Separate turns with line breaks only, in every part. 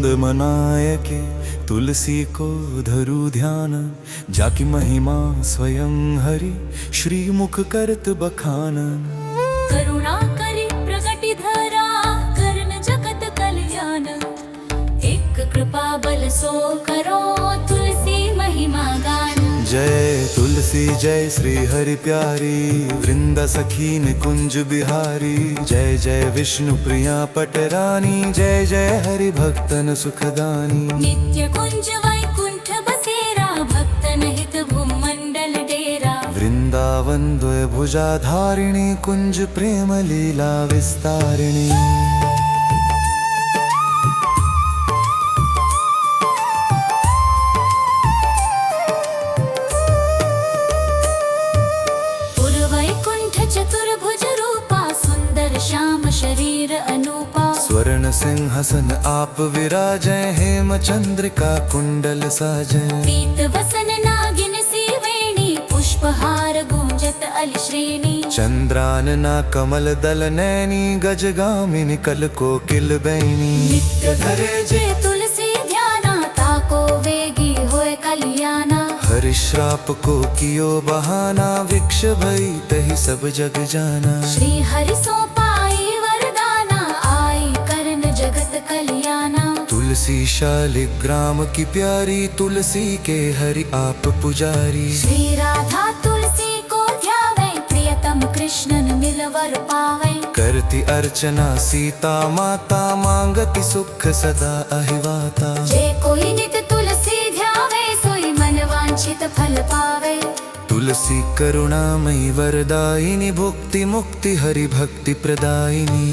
आनंद मनाए के तुलसी को धरु ध्यान। जाकी महिमा स्वयं हरि श्रीमुख करत बखान।
करुणा करी प्रगति धरा करन जगत कल्याण। एक कृपा बल सो करो तुलसी महिमा गान।
जय तुलसी जय श्री हरि प्यारी वृंद सखी निकुंज बिहारी। जय जय विष्णु प्रिया पटरानी जय जय हरि भक्तन सुखदानी।
नित्य कुंज वैकुंठ बसेरा भक्तन हित भूमंडल डेरा।
वृंदावन द्वय भुजा धारिणी कुंज प्रेम लीला विस्तारिणी।
चतुर्भुज रूपा सुंदर श्याम शरीर अनूपा।
स्वर्ण सिंहासन आप विराजय हेम चंद्रिका कुंडल साजय।
पीत वसन नागिन सी वेणी पुष्पहार गूंजत अलश्रेणी।
चंद्रानना कमल दल नैनी गजगामिनी कल कोकिल बैनी।
नित्य धरे जे तुलसी ध्याना ताको वेगी होए कल्याणा।
हरि श्राप को कियो बहाना वृक्ष भई तही सब जग जाना।
श्री हरि सो पाई वरदाना आई करन जगत कल्याणा।
तुलसी शालिग्राम की प्यारी तुलसी के हरि आप पुजारी।
श्री राधा तुलसी को ध्यावे प्रियतम कृष्णन मिलवर पावे।
करती अर्चना सीता माता मांगती सुख सदा अहिवाता।
जे कोई नित तुलसी ध्यावे सोई मन वांछित फल पावे।
तुलसी करुणामयी वरदायिनी भुक्ति मुक्ति हरि भक्ति प्रदायिनी।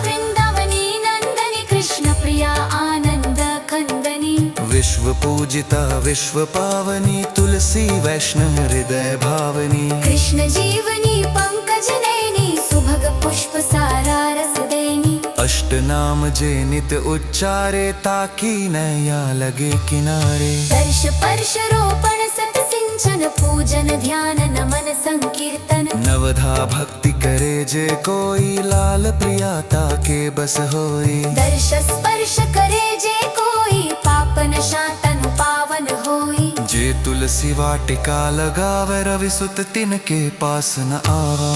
वृंदावनी नंदनी कृष्ण प्रिया आनंद कंदनी।
विश्व पूजिता विश्व पावनी तुलसी वैष्णव हृदय भावनी।
कृष्ण जीवनी पंकज नैनी सुभग पुष्प सारा रस देनी।
अष्ट नाम जे नित उच्चारे ताकि नैया लगे किनारे।
दर्श स्पर्श रोपण सत सिंचन पूजन ध्यान नमन संकीर्तन।
नवधा भक्ति करे जे कोई लाल प्रियाता के बस होई।
दर्श स्पर्श करे जे कोई पापन शातन पावन होई।
जे तुलसी वाटिका लगावे रवि सुत तिनके पास न आवा।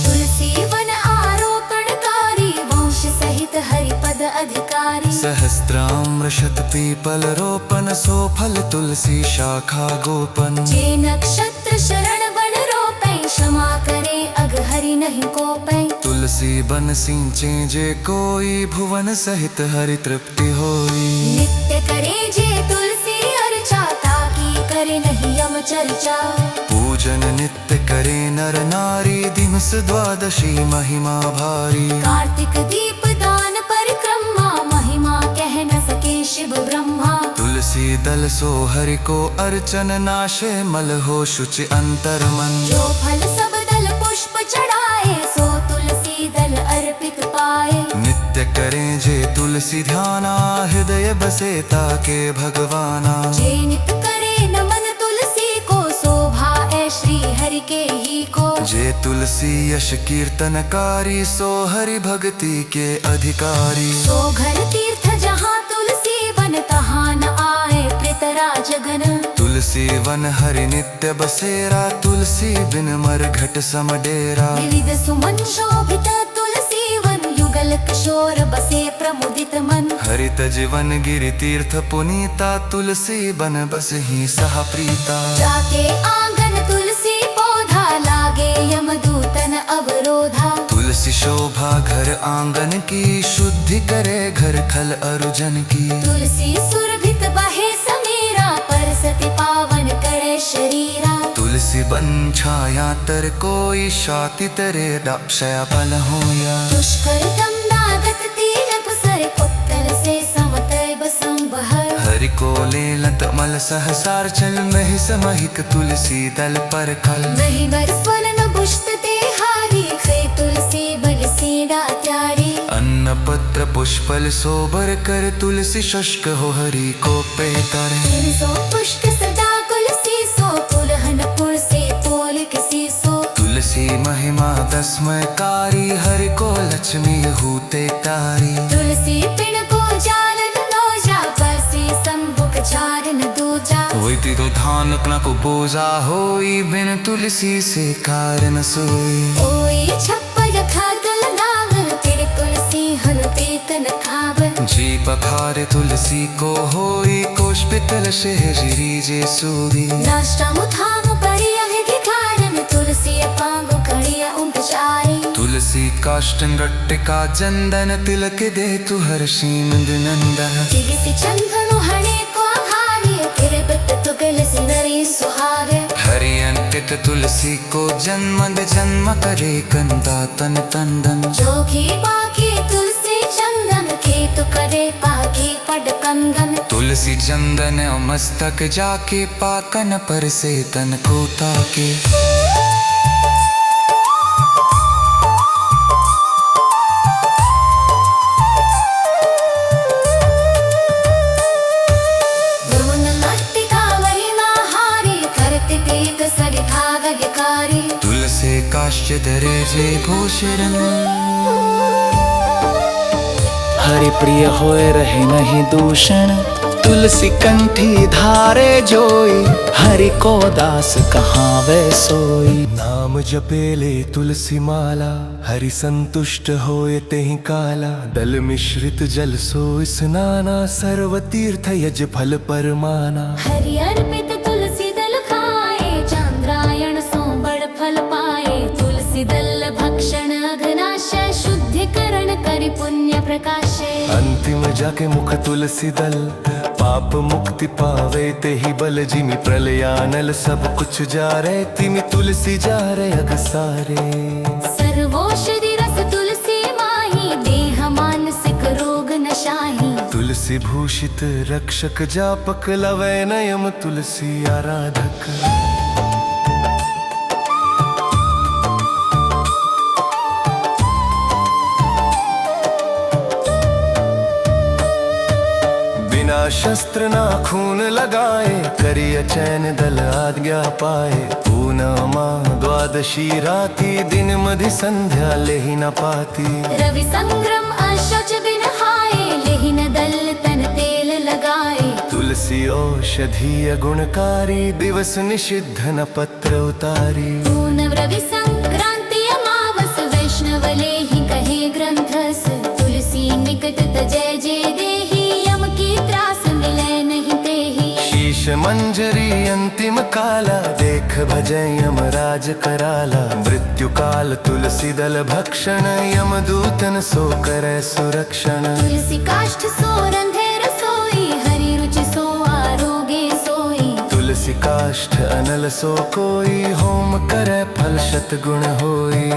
तुलसी वन आरोपणकारी वंश सहित हरिपद अधिकारी।
सहस्त्राम्रशत पीपल रोपन सो फल तुलसी शाखा गोपन।
जे नक्षत्र शरण बन रोपै क्षमा करे अग हरि नहीं कोपै।
तुलसी बन सिंचे जे कोई भुवन सहित हरि तृप्ति होई।
नित्य करे जे तुलसी अर्चा ताकि करे नहीं यम चर्चा।
पूजन नित्य करे नर नारी दिवस द्वादशी महिमा भारी।
कार्तिक दीप दान परिक्रमा महिमा कह न सके शिव ब्रह्मा।
तुलसी दल सो हरि को अर्चन नाशे मल हो शुचि अंतर मन।
जो फल सब दल पुष्प चढ़ाए सो तुलसी दल अर्पित पाए।
नित्य करें जे तुलसी ध्याना हृदय बसे ताके भगवाना।
जे नित करे नमन तुलसी को शोभा ऐ श्री हरि के ही को।
जे तुलसी यश कीर्तनकारी सो हरि भक्ति के अधिकारी।
सो घर तीर्थ जहाँ तुलसी बन तहाँ न आए प्रेतराज गण।
तुलसी वन हरि नित्य बसेरा तुलसी बिन मर घट सम डेरा।
विविध सुमन शोभित तुलसी वन युगल किशोर बसे प्रमुदित मन।
हरित जीवन गिरि तीर्थ पुनीता तुलसी बन बस ही सह प्रीता।
जाके आंगन तुलसी पौधा लागे यमदूतन अवरोधा।
तुलसी शोभा घर आंगन की शुद्धि करे घर खल अरुजन की।
तुलसी सुरभित बहे समीरा परसति पावन करे शरीरा।
तुलसी बन छाया तर कोई शाति तरे डाक्षया बल होया।
दुष्कर दमनागत तीरथ सर उत्तल से समतय बसंबहर।
हरि को लेलत मल सहसार चल महि समहिक तुलसी दल पर कल।
नहीं बर स्वलन पुष्ट ते हारी खे तुलसी बल सीड़ा त्यारी।
अन्न पत्र पुष्पल सोबर कर तुलसी शुष्क हो हरि को पेतर।
सो पुष्ट सदा तुलसी
दसमयकारी हरि को लक्ष्मी हूते तारी।
तुलसी पिण को जानन नौजा बरसे संभुक चारण दूजा।
होती तो धान न को बोझा होई बिन तुलसी से कारण सोई।
ओई छप्पर खागल नाग तेरे तुलसी हन तेतन खाव।
जी पखारे तुलसी को होई कोश पितल शहरी जे सूरी।
नाष्टामु थामु परिया है कारण तुलसी पांगु कड़िया उपचारी।
तुलसी काष्टन गट्टिका चंदन तिलक दे तु हर्षीम नंदन।
तिलसी चंदनु हणे को हारी तेरे बत तुगल सिनरी सुहागे।
हरि अंकित तुलसी को जन्मद जन्म करे कंदा तन तंदन।
जोगी बाकी तुलसी चंदन के तो करे पाकी पड कंगन।
तुलसी चंदन मस्तक जाके पाकन पर से तन को ताके। तुलसी काश्च धरे जे भूषण।
हरि प्रिय होए रहे नहीं दूषण। तुलसी कंठी धारे जोई हरि को दास कहाँ वे सोई।
नाम जपेले तुलसी माला हरि संतुष्ट होए तेहि काला। दल मिश्रित जल सोई स्नाना सर्व तीर्थ यज फल परमाना।
हरि अर्पित तुलसी दल खाए चंद्रायण सो बड़ फल पाए। तुलसी दल भक्षण अघनाशय शुद्धिकरण करि पुण्य प्रकाशे।
अंतिम जाके मुख तुलसी दल पाप मुक्ति पावे ते ही बल। जिमि प्रलयानल सब कुछ जा रे तिमि तुलसी जा रे अग सारे।
सर्वौषधि रस तुलसी माही देह मानसिक रोग नशाही।
तुलसी भूषित रक्षक जापक लवै नयम तुलसी आराधक। शस्त्र ना खून लगाए करिय चैन दल आज्ञा पाए। पूर्णिमा द्वादशी राती दिन मधि संध्या लेहि न पाती।
रवि संग्रम अशौच बिन हाय लेहि न दल तन तेल लगाए।
तुलसी औषधीय गुणकारी दिवस निषिद्ध न पत्र उतारी।
पूनव रवि संक्रांति अमावस वैष्णव लेहि कहे ग्रंथस। तुलसी निकट तजय जे देहि यम की त्रास मिले नहीं तेहि।
शीश मंजरी अंतिम काला देख भजय यम राज कराला। मृत्यु काल तुलसी दल भक्षण यम दूतन सो करे सुरक्षण।
तुलसी काष्ठ सो रंधे रसोई हरि रुचि सो आरोगे सोई।
तुलसी काष्ठ अनल सो कोई होम करे फल शत गुण होई।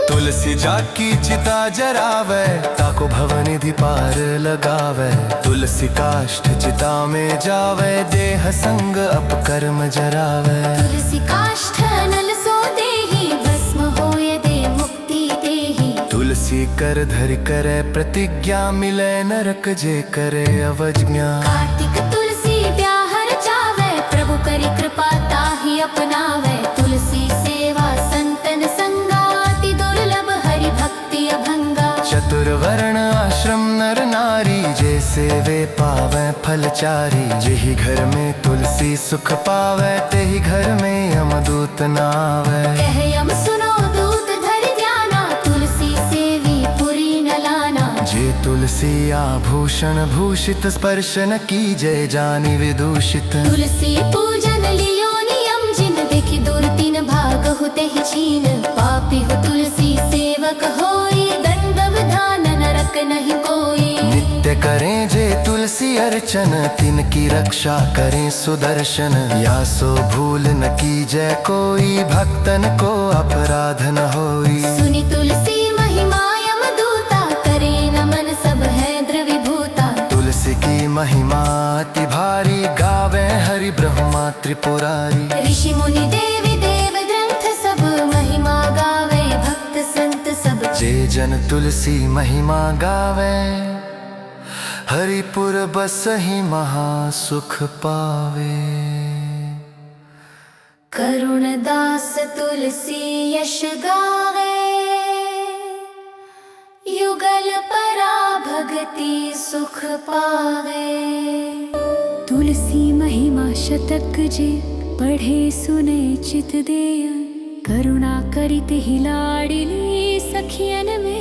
तुलसी जाकी चिता जरावे ताको भवनिधि पार लगावे। तुलसी काष्ठ चिता में जावे देह संग अपकर्म जरावे।
तुलसी काष्ठ अनल सो देहि भस्म होय दे मुक्ति देहि।
तुलसी कर धरि करे प्रतिज्ञा मिले नरक जे करे अवज्ञा।
कार्तिक तुलसी ब्याहर जावे प्रभु करि कृपा ताहि अपनावे। तुलसी सेवा संतन संगा अति दुर्लभ हरि भक्ति अभंगा।
चतुर्वर्ण आश्रम नर नारी जैसे वे पावे फल चारी। जेहि घर में तुलसी सुख पावे तेहि घर में यमदूत न आवे।
कह यम सुनो दूत धरि ध्याना तुलसी सेवी पुरी न लाना।
जे तुलसी आभूषण भूषित स्पर्श न की जय जानि विदूषित।
तुलसी पूजन लियो नियम जिन देखि दूर तीन भाग होते ही छीन। पापी हो तुलसी सेवक होई दंड विधान नरक नहीं कोई।
नित्य करें जे तुलसी अर्चन तिनकी रक्षा करें सुदर्शन। या सो भूल न की जय कोई भक्तन को अपराध न होई।
सुनी तुलसी महिमा यम दूता करे नमन सब है द्रविभूता।
तुलसी की महिमा अति भारी गावे हरि ब्रह्मा त्रिपुरारी।
ऋषि मुनि देवी देव ग्रंथ सब महिमा गावे भक्त संत सब।
जे जन तुलसी महिमा गावे हरिपुर बसहि महा सुख पावे।
करुणदास तुलसी यश गावे, युगल परा भगति सुख पावे। तुलसी महिमा शतक जे पढ़े सुने चित देय, करुणा करित ही लाडली सखियन में